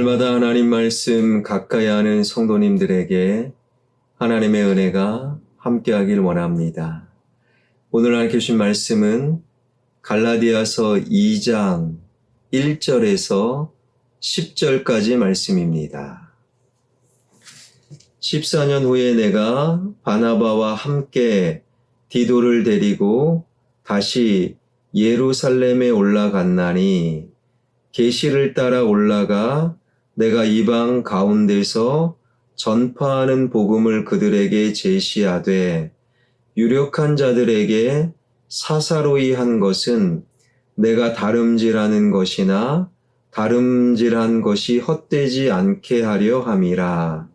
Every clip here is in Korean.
날마다 하나님 말씀 가까이 하는 성도님들에게 하나님의 은혜가 함께하길 원합니다. 오늘 하나님께 주신 말씀은 갈라디아서 2장 1절에서 10절까지 말씀입니다. 14년 후에 내가 바나바와 함께 디도를 데리고 다시 예루살렘에 올라갔나니 계시를 따라 올라가 내가 이방 가운데서 전파하는 복음을 그들에게 제시하되 유력한 자들에게 사사로이 한 것은 내가 다름질하는 것이나 다름질한 것이 헛되지 않게 하려 함이라.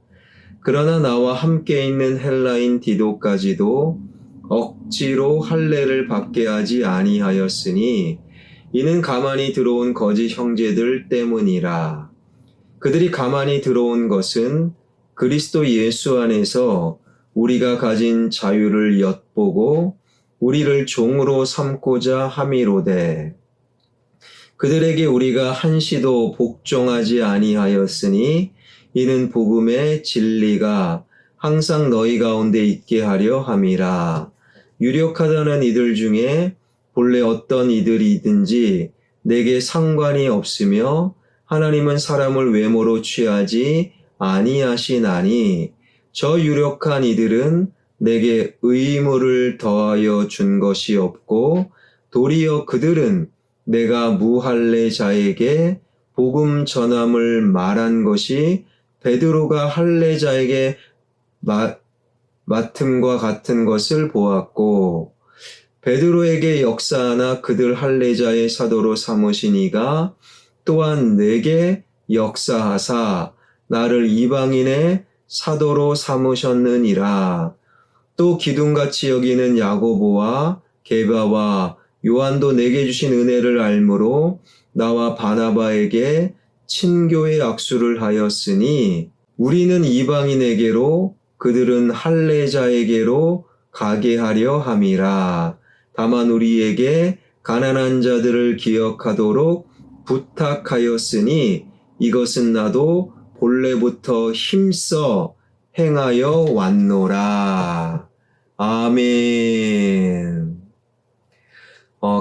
그러나 나와 함께 있는 헬라인 디도까지도 억지로 할례를 받게 하지 아니하였으니 이는 가만히 들어온 거짓 형제들 때문이라. 그들이 가만히 들어온 것은 그리스도 예수 안에서 우리가 가진 자유를 엿보고 우리를 종으로 삼고자 함이로되 그들에게 우리가 한시도 복종하지 아니하였으니 이는 복음의 진리가 항상 너희 가운데 있게 하려 함이라. 유력하다는 이들 중에 본래 어떤 이들이든지 내게 상관이 없으며 하나님은 사람을 외모로 취하지 아니하시나니 저 유력한 이들은 내게 의무를 더하여 준 것이 없고 도리어 그들은 내가 무할례자에게 복음 전함을 말한 것이 베드로가 할례자에게 맡음과 같은 것을 보았고 베드로에게 역사하나 그들 할례자의 사도로 삼으시니가 또한 내게 역사하사 나를 이방인의 사도로 삼으셨느니라. 또 기둥같이 여기는 야고보와 게바와 요한도 내게 주신 은혜를 알므로 나와 바나바에게 친교의 악수를 하였으니 우리는 이방인에게로 그들은 할례자에게로 가게 하려 함이라. 다만 우리에게 가난한 자들을 기억하도록 부탁하였으니 이것은 나도 본래부터 힘써 행하여 왔노라. 아멘.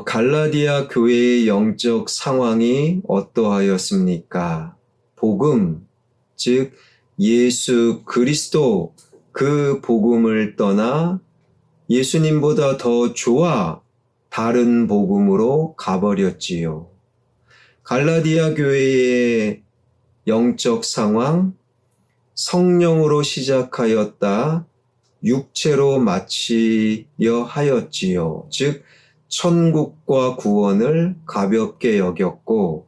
갈라디아 교회의 영적 상황이 어떠하였습니까? 복음, 즉 예수 그리스도 그 복음을 떠나 예수님보다 더 좋아 다른 복음으로 가버렸지요. 갈라디아 교회의 영적 상황, 성령으로 시작하였다 육체로 마치려 하였지요. 즉 천국과 구원을 가볍게 여겼고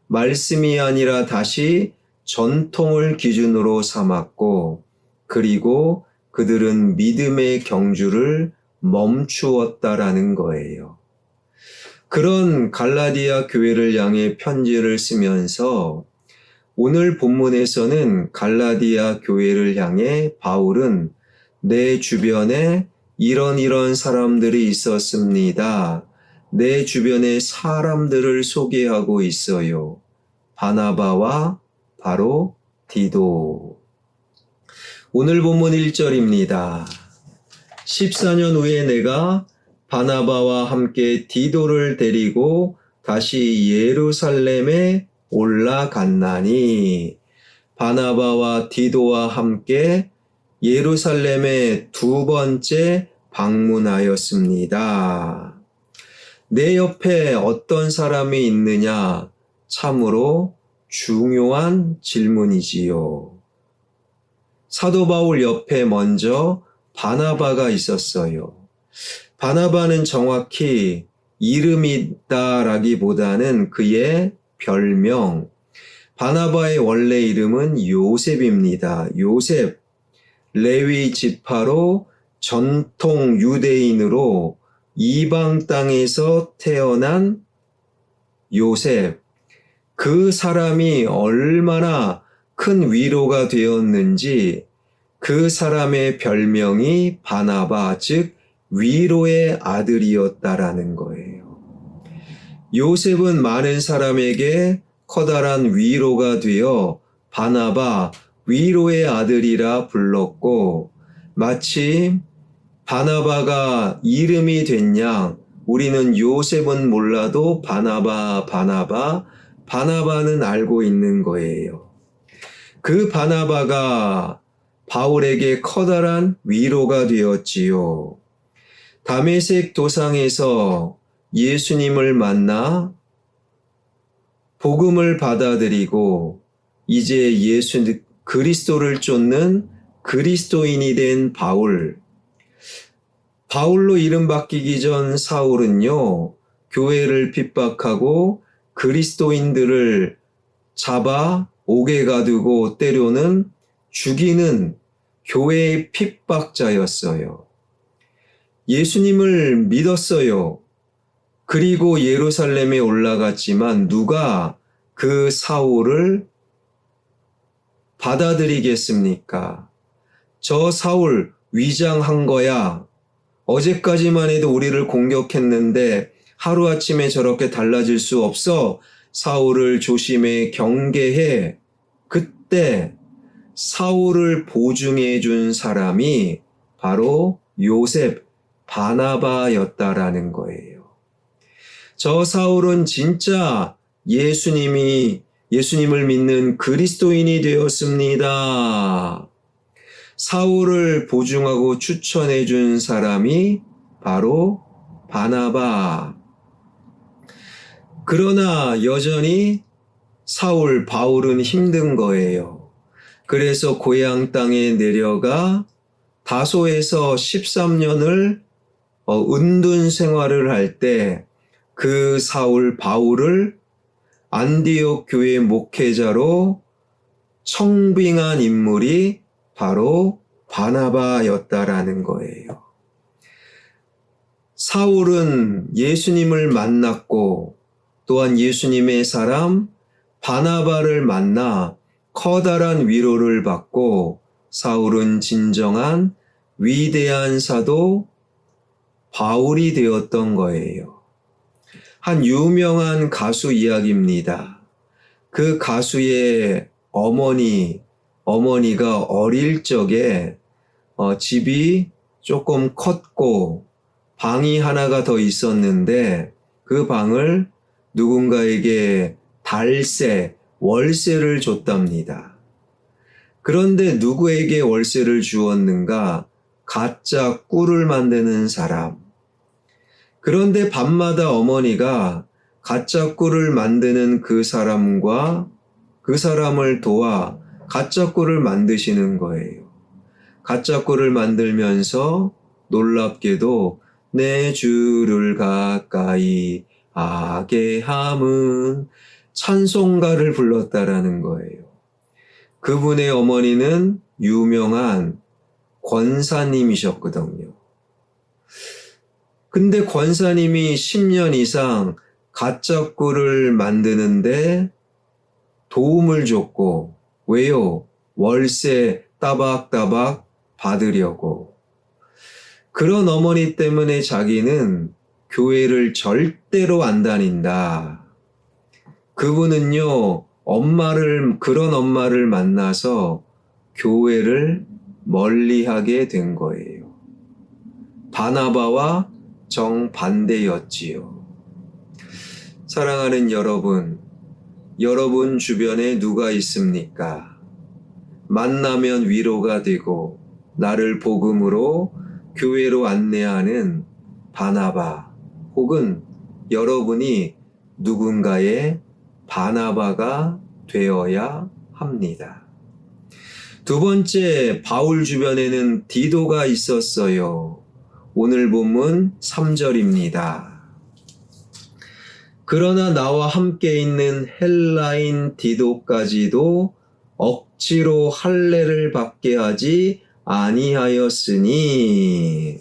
말씀이 아니라 다시 전통을 기준으로 삼았고 그리고 그들은 믿음의 경주를 멈추었다라는 거예요. 그런 갈라디아 교회를 향해 편지를 쓰면서 오늘 본문에서는 갈라디아 교회를 향해 바울은 내 주변에 이런 사람들이 있었습니다. 내 주변에 사람들을 소개하고 있어요. 바나바와 바로 디도. 오늘 본문 1절입니다. 14년 후에 내가 바나바와 함께 디도를 데리고 다시 예루살렘에 올라갔나니 바나바와 디도와 함께 예루살렘에 두 번째 방문하였습니다. 내 옆에 어떤 사람이 있느냐? 참으로 중요한 질문이지요. 사도 바울 옆에 먼저 바나바가 있었어요. 바나바는 정확히 이름이다라기보다는 그의 별명, 바나바의 원래 이름은 요셉입니다. 요셉, 레위 지파로 전통 유대인으로 이방 땅에서 태어난 요셉, 그 사람이 얼마나 큰 위로가 되었는지 그 사람의 별명이 바나바, 즉 위로의 아들이었다라는 거예요. 요셉은 많은 사람에게 커다란 위로가 되어 바나바 위로의 아들이라 불렀고, 마치 바나바가 이름이 된 양 우리는 요셉은 몰라도 바나바는 알고 있는 거예요. 그 바나바가 바울에게 커다란 위로가 되었지요. 다메섹 도상에서 예수님을 만나 복음을 받아들이고 이제 그리스도를 쫓는 그리스도인이 된 바울로 이름 바뀌기 전 사울은요, 교회를 핍박하고 그리스도인들을 잡아 옥에 가두고 때로는 죽이는 교회의 핍박자였어요. 예수님을 믿었어요. 그리고 예루살렘에 올라갔지만 누가 그 사울을 받아들이겠습니까? 저 사울 위장한 거야. 어제까지만 해도 우리를 공격했는데 하루아침에 저렇게 달라질 수 없어. 사울을 조심해 경계해. 그때 사울을 보증해 준 사람이 바로 요셉, 바나바였다라는 거예요. 저 사울은 진짜 예수님을 믿는 그리스도인이 되었습니다. 사울을 보증하고 추천해 준 사람이 바로 바나바. 그러나 여전히 바울은 힘든 거예요. 그래서 고향 땅에 내려가 다소에서 13년을 은둔 생활을 할 때 그 바울을 안디옥 교회 목회자로 청빙한 인물이 바로 바나바였다라는 거예요. 사울은 예수님을 만났고 또한 예수님의 사람 바나바를 만나 커다란 위로를 받고 사울은 진정한 위대한 사도 바울이 되었던 거예요. 한 유명한 가수 이야기입니다. 그 가수의 어머니가 어릴 적에 집이 조금 컸고 방이 하나가 더 있었는데 그 방을 누군가에게 월세를 줬답니다. 그런데 누구에게 월세를 주었는가? 가짜 꿀을 만드는 사람. 그런데 밤마다 어머니가 가짜 꿀을 만드는 그 사람을 도와 가짜 꿀을 만드시는 거예요. 가짜 꿀을 만들면서 놀랍게도 내 주를 가까이 하게 함은 찬송가를 불렀다라는 거예요. 그분의 어머니는 유명한 권사님이셨거든요. 근데 권사님이 10년 이상 가짜 꿀을 만드는데 도움을 줬고, 왜요? 월세 따박따박 받으려고. 그런 어머니 때문에 자기는 교회를 절대로 안 다닌다. 그분은요, 그런 엄마를 만나서 교회를 멀리하게 된 거예요. 바나바와 정반대였지요. 사랑하는 여러분 주변에 누가 있습니까? 만나면 위로가 되고 나를 복음으로 교회로 안내하는 바나바 혹은 여러분이 누군가의 바나바가 되어야 합니다. 두 번째, 바울 주변에는 디도가 있었어요. 오늘 본문 3절입니다. 그러나 나와 함께 있는 헬라인 디도까지도 억지로 할례를 받게 하지 아니하였으니.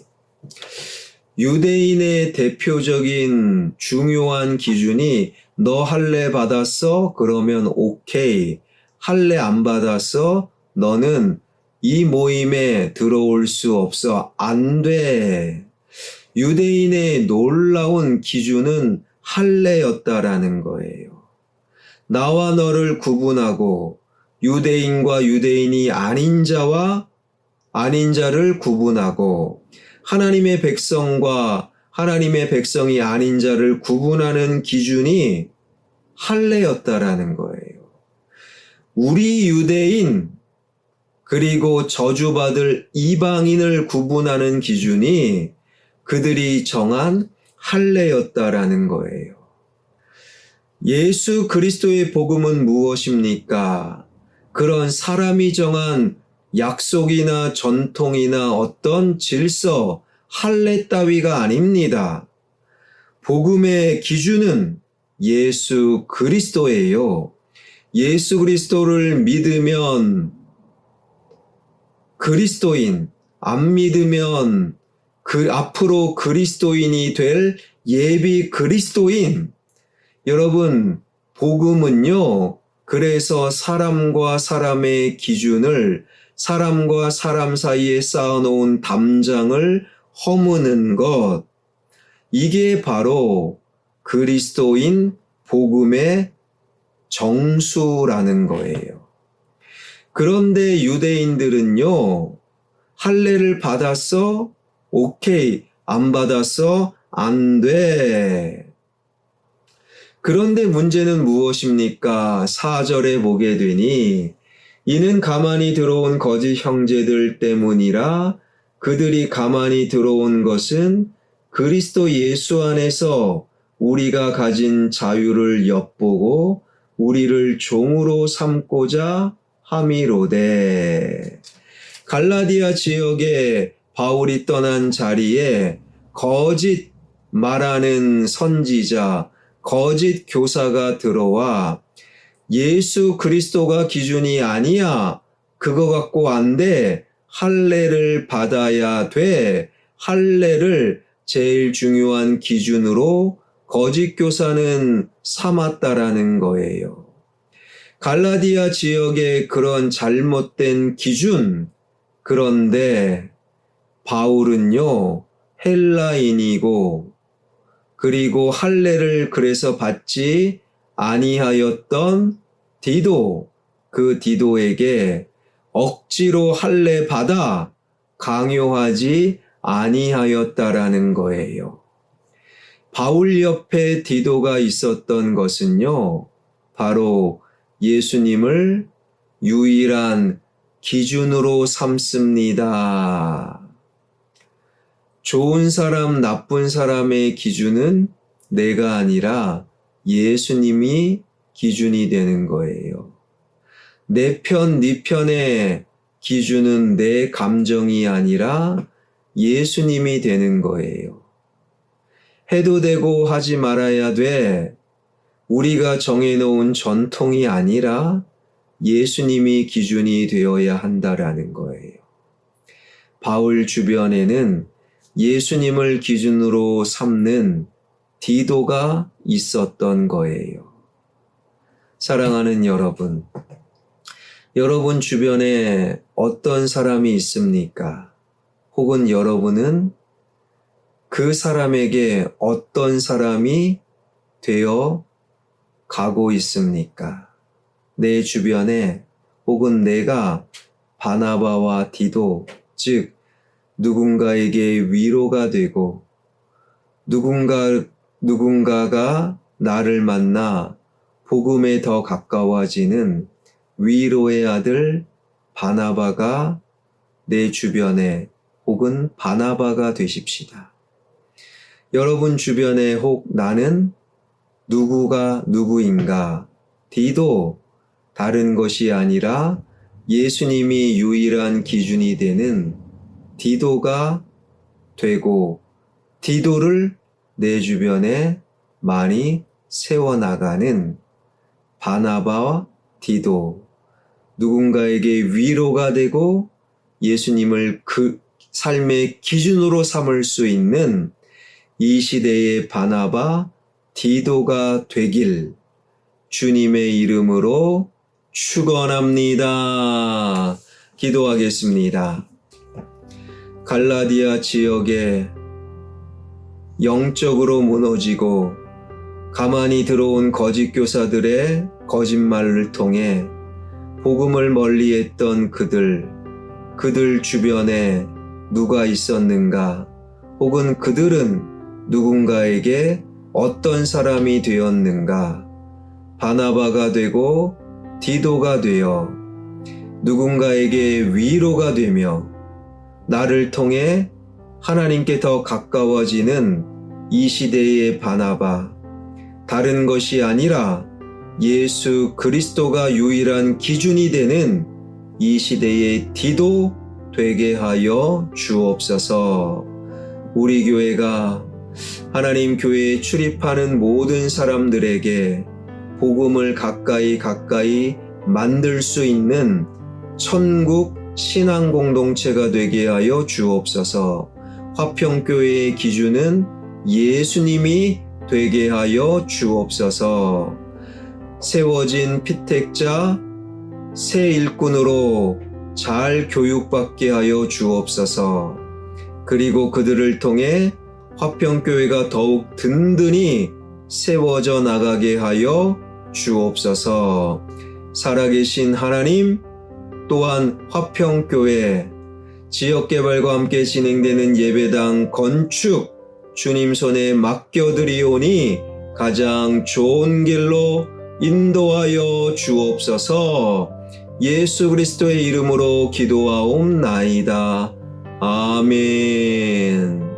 유대인의 대표적인 중요한 기준이 너 할례 받았어? 그러면 오케이. 할례 안 받았어? 너는 이 모임에 들어올 수 없어. 안 돼. 유대인의 놀라운 기준은 할례였다라는 거예요. 나와 너를 구분하고 유대인과 유대인이 아닌 자와 아닌 자를 구분하고 하나님의 백성과 하나님의 백성이 아닌 자를 구분하는 기준이 할례였다라는 거예요. 우리 유대인 그리고 저주받을 이방인을 구분하는 기준이 그들이 정한 할례였다라는 거예요. 예수 그리스도의 복음은 무엇입니까? 그런 사람이 정한 약속이나 전통이나 어떤 질서, 할례 따위가 아닙니다. 복음의 기준은 예수 그리스도예요. 예수 그리스도를 믿으면 그리스도인, 안 믿으면 앞으로 그리스도인이 될 예비 그리스도인. 여러분, 복음은요, 그래서 사람과 사람의 기준을, 사람과 사람 사이에 쌓아놓은 담장을 허무는 것, 이게 바로 그리스도인 복음의 정수라는 거예요. 그런데 유대인들은요, 할례를 받았어? 오케이. 안 받았어? 안 돼. 그런데 문제는 무엇입니까? 4절에 보게 되니 이는 가만히 들어온 거짓 형제들 때문이라 그들이 가만히 들어온 것은 그리스도 예수 안에서 우리가 가진 자유를 엿보고 우리를 종으로 삼고자 함이로되. 갈라디아 지역에 바울이 떠난 자리에 거짓 말하는 선지자, 거짓 교사가 들어와 예수 그리스도가 기준이 아니야. 그거 갖고 안 돼. 할례를 받아야 돼. 할례를 제일 중요한 기준으로 거짓 교사는 삼았다라는 거예요. 갈라디아 지역의 그런 잘못된 기준, 그런데 바울은요, 헬라인이고 그리고 할례를 그래서 받지 아니하였던 디도, 그 디도에게 억지로 할례 받아 강요하지 아니하였다라는 거예요. 바울 옆에 디도가 있었던 것은요, 바로 예수님을 유일한 기준으로 삼습니다. 좋은 사람, 나쁜 사람의 기준은 내가 아니라 예수님이 기준이 되는 거예요. 내 편, 네 편의 기준은 내 감정이 아니라 예수님이 되는 거예요. 해도 되고 하지 말아야 돼. 우리가 정해놓은 전통이 아니라 예수님이 기준이 되어야 한다라는 거예요. 바울 주변에는 예수님을 기준으로 삼는 디도가 있었던 거예요. 사랑하는 여러분, 여러분 주변에 어떤 사람이 있습니까? 혹은 여러분은 그 사람에게 어떤 사람이 되어 가고 있습니까? 내 주변에 혹은 내가 바나바와 디도, 즉 누군가에게 위로가 되고 누군가가 나를 만나 복음에 더 가까워지는 위로의 아들 바나바가 내 주변에 혹은 바나바가 되십시다. 여러분 주변에 혹 나는 누구가 누구인가? 디도, 다른 것이 아니라 예수님이 유일한 기준이 되는 디도가 되고 디도를 내 주변에 많이 세워나가는 바나바와 디도, 누군가에게 위로가 되고 예수님을 그 삶의 기준으로 삼을 수 있는 이 시대의 바나바, 디도가 되길 주님의 이름으로 축원합니다. 기도하겠습니다. 갈라디아 지역에 영적으로 무너지고 가만히 들어온 거짓 교사들의 거짓말을 통해 복음을 멀리했던 그들 주변에 누가 있었는가? 혹은 그들은 누군가에게 어떤 사람이 되었는가? 바나바가 되고 디도가 되어 누군가에게 위로가 되며 나를 통해 하나님께 더 가까워지는 이 시대의 바나바, 다른 것이 아니라 예수 그리스도가 유일한 기준이 되는 이 시대의 디도 되게 하여 주옵소서. 우리 교회가 하나님 교회에 출입하는 모든 사람들에게 복음을 가까이 만들 수 있는 천국 신앙 공동체가 되게 하여 주옵소서. 화평교회의 기준은 예수님이 되게 하여 주옵소서. 세워진 피택자 새 일꾼으로 잘 교육받게 하여 주옵소서. 그리고 그들을 통해 화평교회가 더욱 든든히 세워져 나가게 하여 주옵소서. 살아계신 하나님, 또한 화평교회 지역개발과 함께 진행되는 예배당 건축 주님 손에 맡겨드리오니 가장 좋은 길로 인도하여 주옵소서. 예수 그리스도의 이름으로 기도하옵나이다. 아멘.